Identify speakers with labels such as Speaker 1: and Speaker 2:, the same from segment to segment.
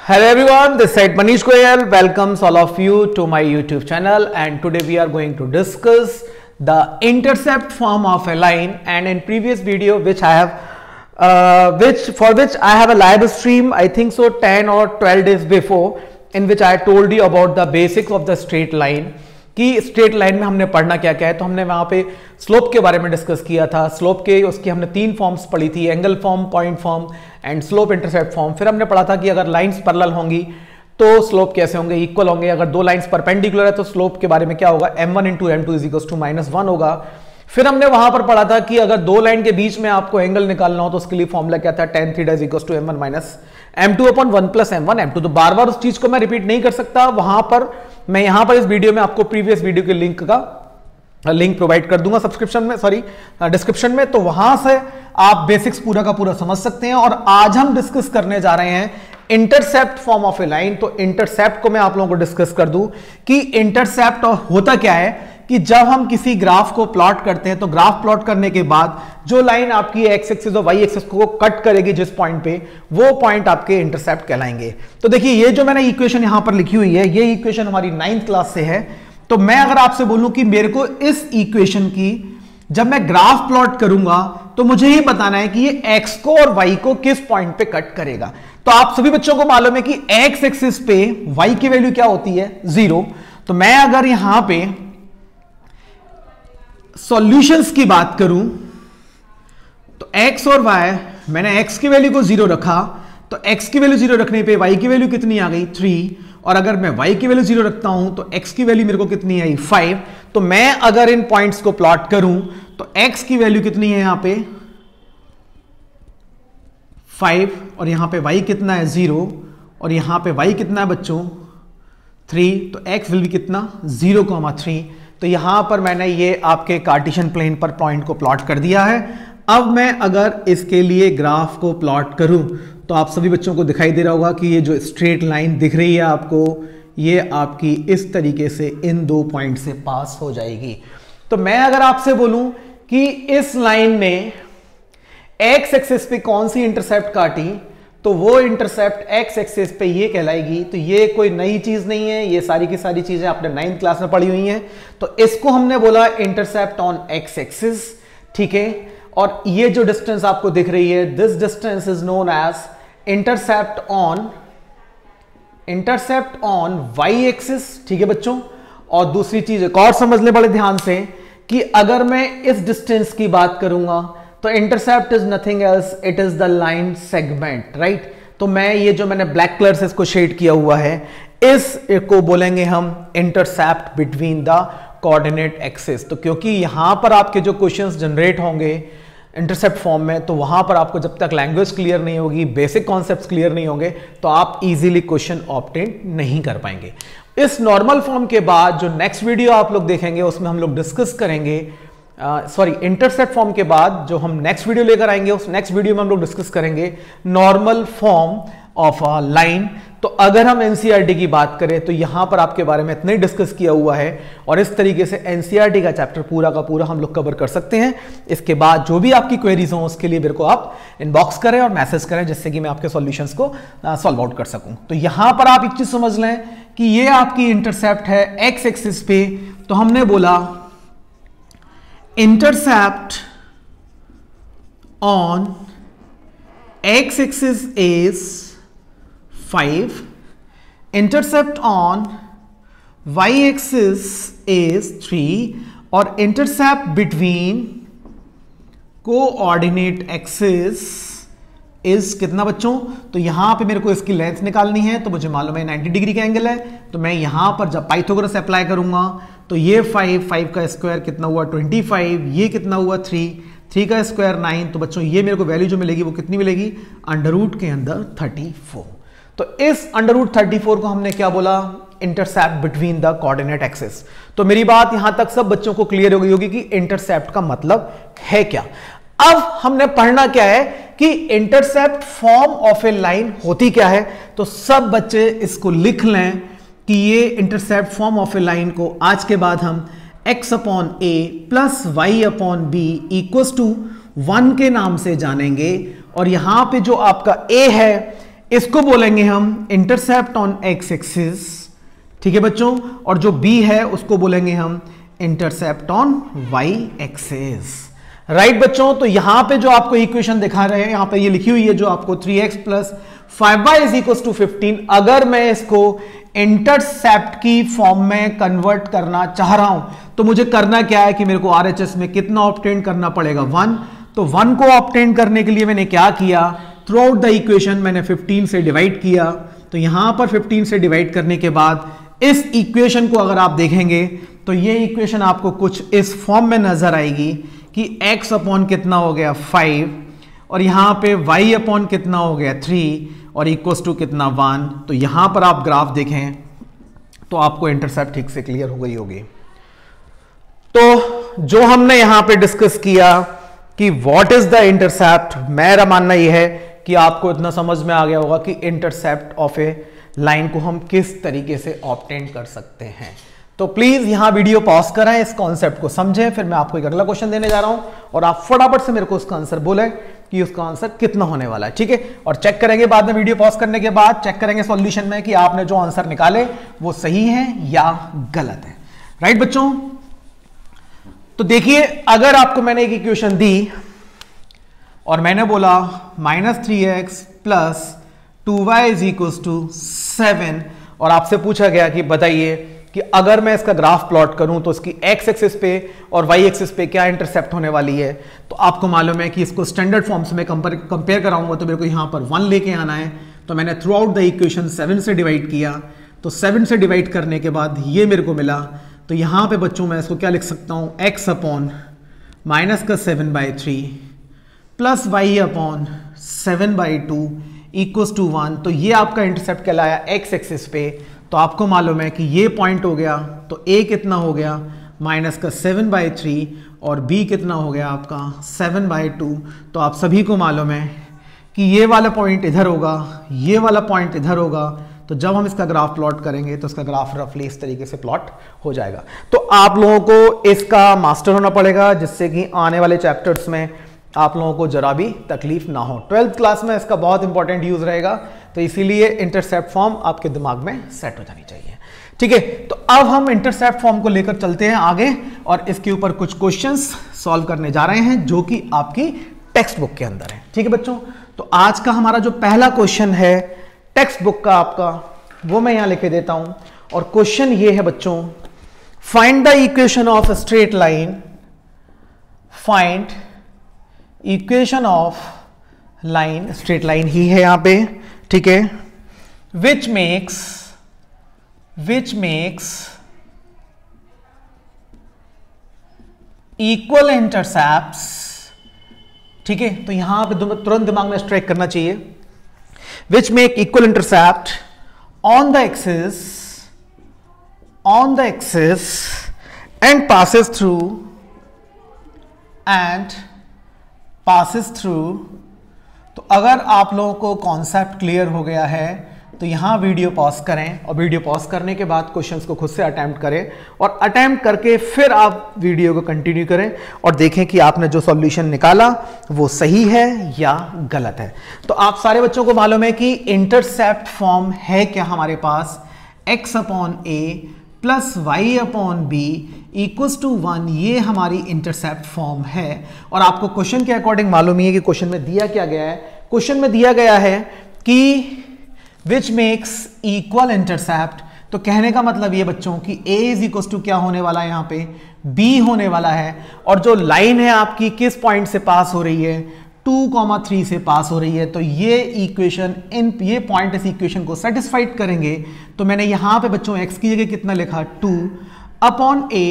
Speaker 1: Hello everyone, this side Manish Goyal welcomes all of you to my YouTube channel, and today we are going to discuss the intercept form of a line. And in previous video which I have for which I have a live stream, I think so 10 or 12 days before, in which I told you about the basics of the straight line कि straight line में हमने पढ़ना क्या क्या है। तो हमने वहां पे स्लोप के बारे में डिस्कस किया था। स्लोप के उसकी हमने 3 फॉर्म्स पढ़ी थी, angle form, point form and slope intercept form. फिर हमने पढ़ा था कि अगर लाइंस पैरेलल होंगी तो स्लोप कैसे होंगे, इक्वल होंगे। अगर दो लाइंस परपेंडिकुलर है तो स्लोप के बारे में क्या होगा, m1 into m2 is equal to -1 होगा। फिर हमने वहां पर पढ़ा था कि अगर दो लाइन के बीच में आपको एंगल निकालना हो तो उसके लिए फॉर्मूला क्या था, tan theta is equal to m1 minus m2 upon 1 plus m1 m2। तो बार बार उस चीज को मैं रिपीट नहीं कर सकता। वहां पर मैं यहां पर इस वीडियो में आपको प्रीवियस वीडियो के लिंक का लिंक प्रोवाइड कर दूंगा सब्सक्रिप्शन में, डिस्क्रिप्शन में। तो वहां से आप बेसिक्स पूरा का पूरा समझ सकते हैं। और आज हम डिस्कस करने जा रहे हैं intercept form of a line. तो इंटरसेप्ट को मैं आप लोगों को डिस्कस कर दूं कि इंटरसेप्ट होता क्या है कि जब हम किसी ग्राफ को प्लॉट करते हैं तो ग्राफ प्लॉट करने के बाद जो लाइन आपकी एक्स एक्सिस और वाई एक्सिस को कट करेगी जिस पॉइंट पे, वो पॉइंट आपके इंटरसेप्ट कहलाएंगे। तो देखिए ये जो मैंने इक्वेशन यहां पर लिखी हुई है, ये इक्वेशन हमारी 9th क्लास से है। तो मैं अगर आपसे बोलूं कि मेरे को इस इक्वेशन की जब मैं ग्राफ प्लॉट करूंगा तो मुझे ही बताना है कि ये एक्स को और वाई को किस पॉइंट पे कट करेगा। तो आप सभी बच्चों को मालूम है कि एक्स एक्सिस पे वाई की वैल्यू क्या होती है, 0। तो मैं अगर यहां पे सॉल्यूशंस की बात करूं तो x और y, मैंने x की वैल्यू को 0 रखा तो x की वैल्यू 0 रखने पे y की वैल्यू कितनी आ गई, 3। और अगर मैं y की वैल्यू 0 रखता हूं तो x की वैल्यू मेरे को कितनी आई, 5। तो मैं अगर इन पॉइंट्स को प्लॉट करूं तो x की वैल्यू कितनी है यहां पे 5, और यहां पे y कितना है 0, और यहां पे y कितना है बच्चों 3। तो x विल भी कितना 0,3। तो यहां पर मैंने ये आपके कार्टेशियन प्लेन पर पॉइंट को प्लॉट कर दिया है। अब मैं अगर इसके लिए ग्राफ को प्लॉट करूं तो आप सभी बच्चों को दिखाई दे रहा होगा कि ये जो स्ट्रेट लाइन दिख रही है आपको, ये आपकी इस तरीके से इन 2 पॉइंट से पास हो जाएगी। तो मैं अगर आपसे बोलूं कि इस लाइन ने एक्स एक्सिस पे कौन सी इंटरसेप्ट काटी तो वो इंटरसेप्ट एक्स एक्सिस पे ये कहलाएगी। तो ये कोई नई चीज नहीं है, ये सारी की सारी चीजें आपने 9th क्लास में पढ़ी हुई हैं। तो इसको हमने बोला इंटरसेप्ट ऑन एक्स एक्सिस, ठीक है। और ये जो डिस्टेंस आपको दिख रही है, this distance is known as intercept on Y axis, ठीक है बच्चों। और दूसरी चीज एक और समझ ले बड़े ध्यान से कि अगर मैं इस डिस्टेंस की बात करूंगा तो intercept is nothing else, it is the line segment, right. तो मैं ये जो मैंने ब्लैक कलर से इसको शेड किया हुआ है, इस को बोलेंगे हम intercept between the coordinate axis. तो क्योंकि यहां पर आपके जो क्वेश्चंस जनरेट होंगे इंटरसेप्ट फॉर्म में, तो वहां पर आपको जब तक लैंग्वेज क्लियर नहीं होगी, बेसिक कॉन्सेप्ट्स क्लियर नहीं होंगे, तो आप इजीली क्वेश्चन ऑब्टेन नहीं कर पाएंगे। इस नॉर्मल फॉर्म के बाद जो नेक्स्ट वीडियो आप लोग देखेंगे उसमें हम लोग डिस्कस करेंगे, इंटरसेप्ट फॉर्म के बाद जो हम नेक्स्ट वीडियो लेकर आएंगे उस नेक्स्ट वीडियो में हम लोग डिस्कस करेंगे normal form of a line. तो अगर हम एनसीईआरटी की बात करें तो यहां पर आपके बारे में इतना ही डिस्कस किया हुआ है, और इस तरीके से एनसीईआरटी का चैप्टर पूरा का पूरा हम लोग कवर कर सकते हैं। इसके बाद जो भी आपकी क्वेरीज हो उसके लिए मेरे को आप इनबॉक्स करें और मैसेज करें, जिससे कि मैं आपके सॉल्यूशंस को सॉल्व आउट कर सकूं। तो यहां पर आप एक चीज समझ लें कि ये आपकी इंटरसेप्ट है एक्स एक्सिस पे। तो हमने बोला intercept on x axis is 5, intercept on y axis is 3, और intercept between coordinate axis is कितना बच्चों। तो यहां पे मेरे को इसकी लेंथ निकालनी है, तो मुझे मालूम है 90 डिग्री का एंगल है। तो मैं यहां पर जब पाइथागोरस अप्लाई करूंगा तो ये 5 का स्क्वायर कितना हुआ 25, ये कितना हुआ 3 का स्क्वायर 9। तो बच्चों ये मेरे को वैल्यू जो मिलेगी वो कितनी मिलेगी, अंडर के अंदर 34। तो इस अंडर 34 को हमने क्या बोला, intercept between the coordinate axis. तो मेरी बात यहां तक सब बच्चों को क्लियर हो गई होगी कि इंटरसेप्ट का मतलब है क्या। अब हमने पढ़ना क्या है कि intercept form of a line होती क्या है। तो सब बच्चे इसको लिख लें कि ये intercept form of a line को आज के बाद हम x upon A plus Y upon B equals to 1 के नाम से जानेंगे। और यहां पे जो आपका a है, इसको बोलेंगे हम इंटरसेप्ट ऑन एक्स एक्सिस, ठीक है बच्चों, और जो b है उसको बोलेंगे हम intercept on y axis, right बच्चों। तो यहां पे जो आपको इक्वेशन दिखा रहे हैं, यहां पे ये लिखी हुई है जो आपको 3x plus 5y is equal to 15, अगर मैं इसको इंटरसेप्ट की फॉर्म में कन्वर्ट करना चाह रहा हूं तो मुझे करना क्या है कि मेरे को RHS में कितना ऑब्टेन करना पड़ेगा, 1। तो 1 को ऑब्टेन करने के लिए मैंने क्या किया, थ्रू आउट द इक्वेशन मैंने 15 से डिवाइड किया। तो यहां पर 15 से डिवाइड करने के बाद इस इक्वेशन को अगर आप देखेंगे तो ये इक्वेशन आपको कुछ इस फॉर्म में नजर आएगी कि x अपॉन कितना हो गया 5 और यहां पे y अपॉन कितना हो गया 3 और इक्वल्स टू कितना 1। तो यहां पर आप ग्राफ देखें तो आपको इंटरसेप्ट ठीक से क्लियर हो गई होगी। तो जो हमने यहां पे डिस्कस किया कि व्हाट इज द इंटरसेप्ट, मेरा मानना यह है कि आपको इतना समझ में आ गया होगा कि इंटरसेप्ट ऑफ ए लाइन को हम किस तरीके से ऑब्टेन कर सकते हैं। तो प्लीज यहां वीडियो पॉज कराएं, इस कॉन्सेप्ट को समझें, फिर मैं आपको एक अगला क्वेश्चन देने जा रहा हूं और आप फटाफट से मेरे को उसका आंसर बोले कि उसका आंसर कितना होने वाला है, ठीक है। और चेक करेंगे बाद में, वीडियो पॉज करने के बाद चेक करेंगे सॉल्यूशन में कि आपने जो आंसर निकाले वो सही है या गलत है, राइट बच्चों। तो देखिए, अगर आपको मैंने एक इक्वेशन दी और मैंने बोला -3x plus 2y is equal to 7 और आपसे पूछा गया कि बताइए कि अगर मैं इसका ग्राफ प्लॉट करूं तो इसकी x एक्सिस पे और y एक्सिस पे क्या इंटरसेप्ट होने वाली है। तो आपको मालूम है कि इसको स्टैंडर्ड फॉर्म से मैं कंपेयर कराऊंगा तो मेरे को यहां पर 1 लेके आना है। तो मैंने थ्रू आउट द इक्वेशन 7 से डिवाइड किया, तो 7 से डिवाइड करने के बाद ये मेरे को मिला। तो यहां पे बच्चों मैं इसको क्या लिख सकता हूं, x upon -7/3 plus y upon 7/2 equals to 1। तो ये आपका इंटरसेप्ट कहलाया x एक्सिस पे। तो आपको मालूम है कि ये पॉइंट हो गया, तो a कितना हो गया -7/3 और b कितना हो गया आपका 7/2। तो आप सभी को मालूम है कि ये वाला पॉइंट इधर होगा, ये वाला पॉइंट इधर होगा। तो जब हम इसका ग्राफ प्लॉट करेंगे तो इसका ग्राफ रफली इस तरीके से प्लॉट हो जाएगा। तो आप लोगों को इसका मास्टर होना पड़ेगा जिससे कि आने वाले चैप्टर्स में आप लोगों को जरा भी तकलीफ ना हो। 12th क्लास में इसका बहुत इंपॉर्टेंट यूज रहेगा, तो इसीलिए इंटरसेप्ट फॉर्म आपके दिमाग में सेट हो जानी चाहिए, ठीक है। तो अब हम इंटरसेप्ट फॉर्म को लेकर चलते हैं आगे और इसके ऊपर कुछ क्वेश्चंस सॉल्व करने जा रहे हैं जो कि आपकी टेक्स्ट बुक के अंदर है, ठीक है बच्चों। तो आज का हमारा जो पहला क्वेश्चन है टेक्स्ट बुक का आपका, वो मैं यहां लिखे देता हूं और क्वेश्चन ये है बच्चों, find the equation of straight line, find equation of line, straight line ही है यहां पे, ठीक है, विच मेक्स इक्वल इंटरसेप्ट्स, ठीक है। तो यहां पे तुरंत दिमाग में स्ट्राइक करना चाहिए, which make equal intercept on the axis and passes through। तो अगर आप लोगों को कॉन्सेप्ट क्लियर हो गया है तो यहां वीडियो पॉज करें और वीडियो पॉज करने के बाद क्वेश्चंस को खुद से अटेम्प्ट करें और अटेम्प्ट करके फिर आप वीडियो को कंटिन्यू करें और देखें कि आपने जो सॉल्यूशन निकाला वो सही है या गलत है। तो आप सारे बच्चों को मालूम है कि इंटरसेप्ट फॉर्म है क्या हमारे पास, x upon a plus y upon b equals to 1, ये हमारी इंटरसेप्ट फॉर्म है। और आपको क्वेश्चन के अकॉर्डिंग मालूम ही है कि क्वेश्चन में दिया क्या गया है, क्वेश्चन में दिया गया है कि विच मेक्स इक्वल इंटरसेप्ट। तो कहने का मतलब ये बच्चों कि a इज इक्वल्स टू क्या होने वाला है, यहाँ पे b होने वाला है। और जो लाइन है आपकी किस पॉइंट से पास हो रही है, 2,3 से पास हो रही है। तो ये इक्वेशन, ये पॉइंट इस इक्वेशन को सेटिस्फाइड करेंगे। तो मैंने यहां पे बच्चों x की जगह कितना लिखा 2 अपॉन a,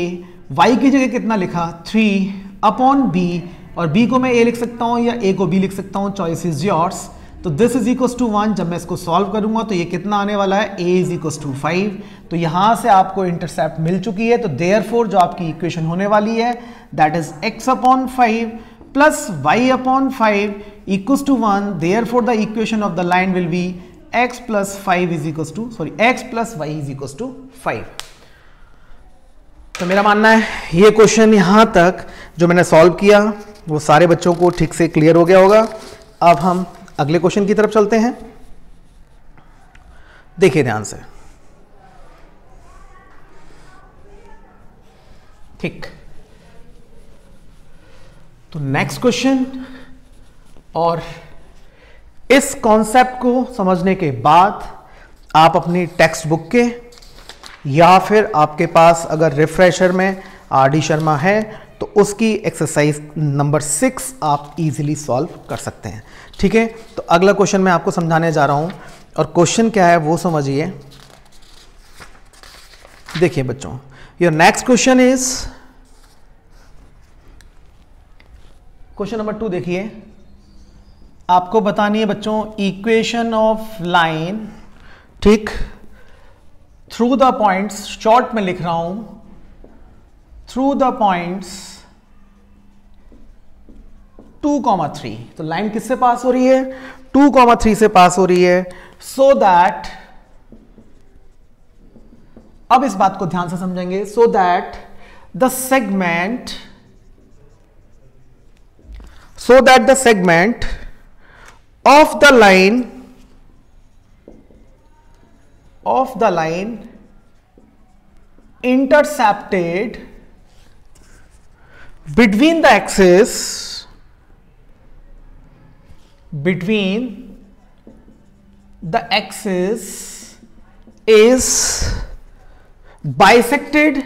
Speaker 1: y की जगह कितना लिखा 3 अपॉन b, और b को मैं a लिख सकता हूं या a को b लिख सकता हूं, चॉइस इज योर्स। तो दिस इज इक्वल्स टू 1। जब मैं इसको सॉल्व करूंगा तो ये कितना आने वाला है, a इज इक्वल्स टू 5। तो यहां से आपको इंटरसेप्ट मिल चुकी है। तो देयरफॉर जो आपकी इक्वेशन होने वाली है that is x upon 5 plus y upon 5 equals to 1। Therefore the equation of the line will be x plus 5 is equals to x plus y is equals to 5। तो मेरा मानना है ये क्वेश्चन यहां तक जो मैंने सॉल्व किया वो सारे बच्चों को ठीक से क्लियर हो गया होगा। अब हम अगले क्वेश्चन की तरफ चलते हैं। देखिए ध्यान से, ठीक। तो नेक्स्ट क्वेश्चन, और इस कॉन्सेप्ट को समझने के बाद आप अपनी टेक्स्ट बुक के या फिर आपके पास अगर रिफ्रेशर में आर.डी. शर्मा है तो उसकी एक्सरसाइज नंबर 6 आप इजीली सॉल्व कर सकते हैं, ठीक है। तो अगला क्वेश्चन मैं आपको समझाने जा रहा हूं, और क्वेश्चन क्या है वो समझिए। देखिए बच्चों, your next question is question number 2। देखिए, आपको बतानी है बच्चों इक्वेशन ऑफ लाइन, ठीक, थ्रू द पॉइंट्स, शॉर्ट में लिख रहा हूं, थ्रू द पॉइंट्स 2,3। तो लाइन किससे पास हो रही है? 2,3 से पास हो रही है। सो दैट, अब इस बात को ध्यान से समझेंगे, so that the segment, so that the segment of the line intercepted between the axis is bisected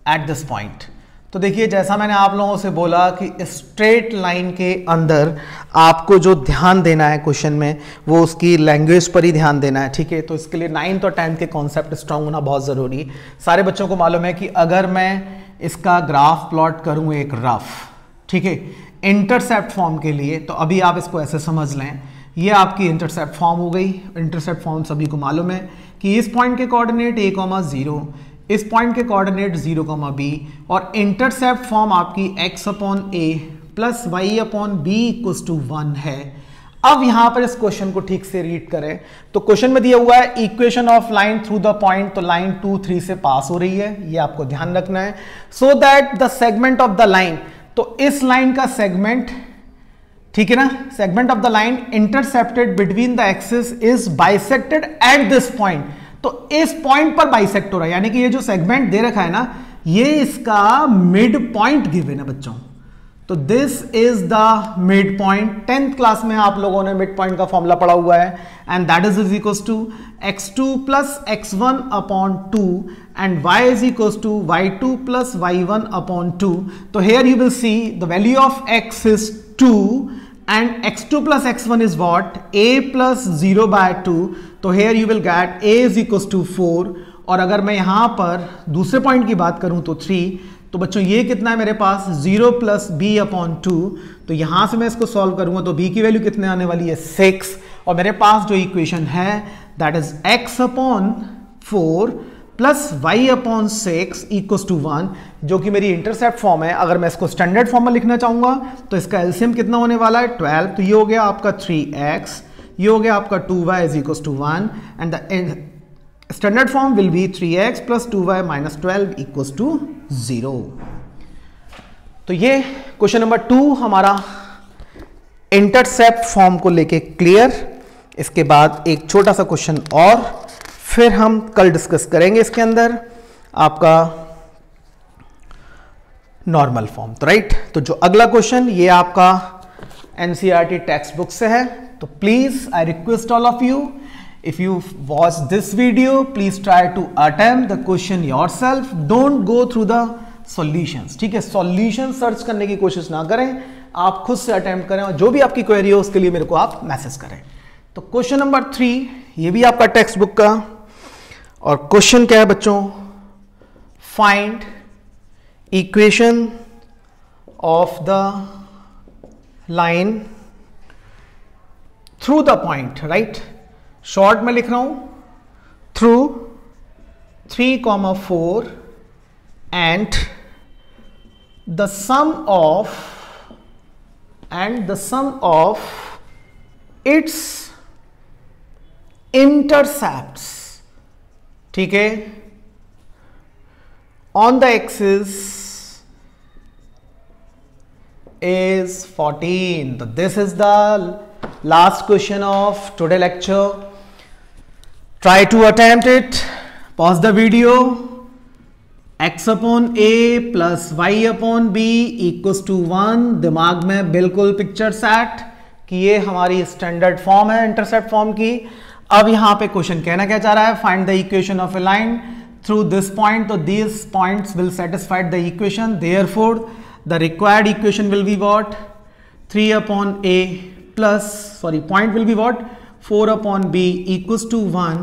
Speaker 1: at this point। तो देखिए, जैसा मैंने आप लोगों से बोला कि स्ट्रेट लाइन के अंदर आपको जो ध्यान देना है क्वेश्चन में, वो उसकी लैंग्वेज पर ही ध्यान देना है, ठीक है। तो इसके लिए 9th और 10th के कॉन्सेप्ट स्ट्रांग होना बहुत ज़रूरी है। सारे बच्चों को मालूम है कि अगर मैं इसका ग्राफ प्लॉट करूँ एक रफ, ठीक है, इंटरसेप्ट फॉर्म के लिए, तो अभी आप इसको ऐसे समझ लें, ये आपकी इंटरसेप्ट फॉर्म हो गई। इंटरसेप्ट फॉर्म सभी को मालूम है कि इस पॉइंट के कोऑर्डिनेट a,0, इस पॉइंट के कोऑर्डिनेट 0,b, और इंटरसेप्ट फॉर्म आपकी x/a प्लस y/b=1 है। अब यहां पर इस क्वेश्चन को ठीक से रीड करें तो क्वेश्चन में दिया हुआ है equation of line through the point, तो लाइन 2, 3 से पास हो रही है, ये आपको ध्यान रखना है। So that the segment of the line, तो इस लाइन का सेगमेंट, ठीक है ना, segment of the line intercepted between the axis is bisected at this point. तो इस पॉइंट पर बाइसेक्ट हो रहा है, यानी कि ये जो सेगमेंट दे रखा है ना, ये इसका मिड पॉइंट गिवन है बच्चों। तो this is the mid point. 10th class में आप लोगों ने मिड पॉइंट का फॉर्मूला पढ़ा हुआ है, and that is equals to x2 plus x1/2 and y is equals to y2 plus y1/2। तो here you will see the value of x is 2 and x2 plus x1 is what? a plus 0/2। तो here you will get a is equals to 4, और अगर मैं यहां पर दूसरे point की बात करूं तो 3। तो बच्चों ये कितना है मेरे पास? 0 प्लस b/2। तो यहां से मैं इसको सॉल्व करूंगा तो b की वैल्यू कितने आने वाली है? 6, और मेरे पास जो इक्वेशन है that is x/4 plus y/6 equals to 1, जो कि मेरी इंटरसेप्ट फॉर्म है। अगर मैं इसको स्टैंडर्ड फॉर्म में लिखना चाहूंगा तो इसका एलसीएम कितना होने वाला है? 12। तो ये हो गया आपका 3x, ये हो गया आपका 2y is equals to 1, and the standard form will be 3x plus 2y minus 12 equals to 0। तो ये क्वेश्चन नंबर 2 हमारा इंटरसेप्ट फॉर्म को लेके क्लियर। इसके बाद एक छोटा सा क्वेश्चन और फिर हम कल डिस्कस करेंगे इसके अंदर आपका नॉर्मल फॉर्म। तो राइट, तो जो अगला क्वेश्चन ये आपका एनसीईआरटी टेक्स्ट बुक से है। तो please I request all of you, if you watch this video please try to attempt the question yourself, don't go through the solutions, ठीक है। सॉल्यूशन सर्च करने की कोशिश ना करें, आप खुद से अटेम्प्ट करें, और जो भी आपकी क्वेरी हो उसके लिए मेरे को आप मैसेज करें। तो क्वेश्चन नंबर 3 ये भी आपका टेक्स्ट बुक का, और क्वेश्चन क्या है बच्चों? Find equation of the line through the point, right. Short में लिख रहा हूं, through 3,4 and the sum of its intercepts, ठीक है, ऑन द एक्सिस इज 14। तो this is the last question of today lecture. Try to attempt it. Pause the video. x upon a plus y upon b equals to 1. दिमाग में बिल्कुल picture set कि ये हमारी standard form है intercept form की. अब यहाँ पे क्वेश्चन कहना क्या चाह रहा है, find the equation of a line through this point. तो this points will satisfied the equation, therefore the required equation will be what 3 upon a plus point will be what 4 upon b equals to 1.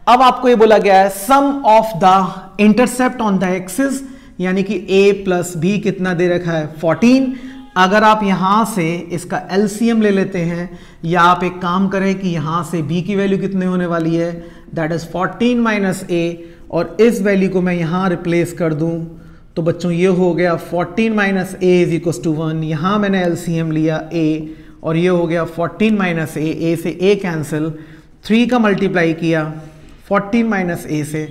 Speaker 1: अब आपको ये बोला गया है sum of the intercept on the axis, यानी कि a plus b कितना दे रखा है 14. अगर आप यहां से इसका एलसीएम ले लेते हैं, या आप एक काम करें कि यहां से b की वैल्यू कितने होने वाली है, दैट इज 14 माइनस a, और इस वैल्यू को मैं यहां रिप्लेस कर दूं तो बच्चों ये हो गया 14 minus A is equal to 1. यहाँ मैंने एलसीएम लिया a और ये हो गया 14 माइनस ए से a कैंसिल, 3 का मल्टीप्लाई किया 14 माइनस ए से,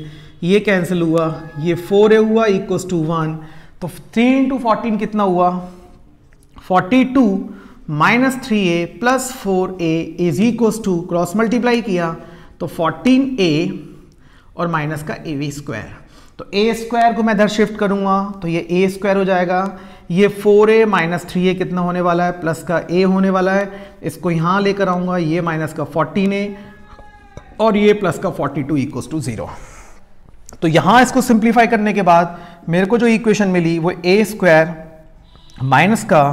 Speaker 1: ये कैंसिल हुआ, ये 4a हुआ इक्वल टू 1. तो 3 इंटू 14 कितना हुआ 42 minus 3a plus 4a is equal to, cross multiply किया तो 14a और माइनस का a स्क्वायर. तो a स्क्वायर को मैं इधर शिफ्ट करूंगा तो ये a स्क्वायर हो जाएगा. ये 4a माइनस 3a कितना होने वाला है, प्लस का a होने वाला है. इसको यहां लेकर आऊंगा, ये माइनस का 14a और ये प्लस का 42 इक्वल्स टू 0. तो यहां इसको सिंप्लीफाई करने के बाद मेरे को जो इक्वेशन मिली वो a स्क्वायर माइनस का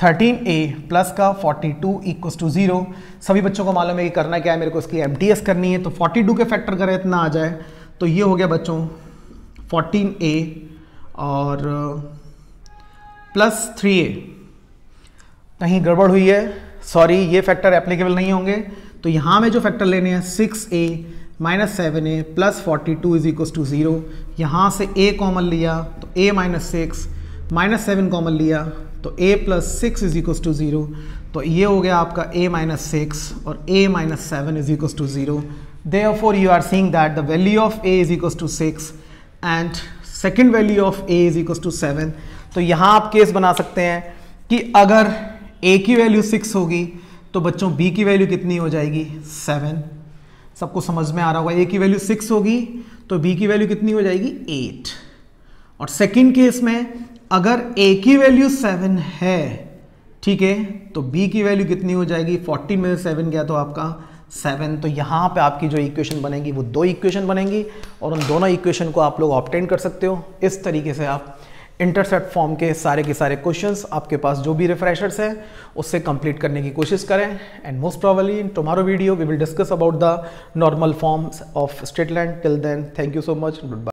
Speaker 1: 13a प्लस का 42 इक्वल्स टू 0. सभी बच्चों को मालूम है कि करना क्या है, मेरे को इसकी एमटीएस करनी है. तो 42 के फैक्टर करें इतना आ जाए तो ये हो गया बच्चों 14a और प्लस 3a. कहीं गड़बड़ हुई है, सॉरी, ये फैक्टर एप्लीकेबल नहीं होंगे. तो यहाँ में जो फैक्टर लेने हैं 6a minus 7a plus 42 is equal to 0. यहाँ से a कॉमन लिया तो a माइनस 6 माइनस 7 कॉमन लिया तो a plus 6 is equal to 0. तो ये हो गया आपका a माइनस 6 और a minus 7 is equal to 0. Therefore you are seeing that the value of a is equals to 6 and second value of a is equals to 7. तो यहाँ आप case बना सकते हैं कि अगर a की वैल्यू 6 होगी तो बच्चों b की वैल्यू कितनी हो जाएगी 7. सबको समझ में आ रहा होगा, a की वैल्यू 6 होगी तो b की वैल्यू कितनी हो जाएगी 8. और सेकंड केस में अगर a की वैल्यू 7 है, ठीक है, तो b की वैल्यू कितनी हो जाएगी 14 में 7 गया तो आपका 7. तो यहाँ पे आपकी जो इक्वेशन बनेगी वो 2 इक्वेशन बनेंगी और उन दोनों इक्वेशन को आप लोग ऑब्टेन कर सकते हो. इस तरीके से आप इंटरसेप्ट फॉर्म के सारे क्वेश्चंस आपके पास जो भी रिफ्रेशर्स हैं उससे कंप्लीट करने की कोशिश करें. And most probably in tomorrow video we will discuss about the normal forms of straight line. Till then, thank you so much, good bye.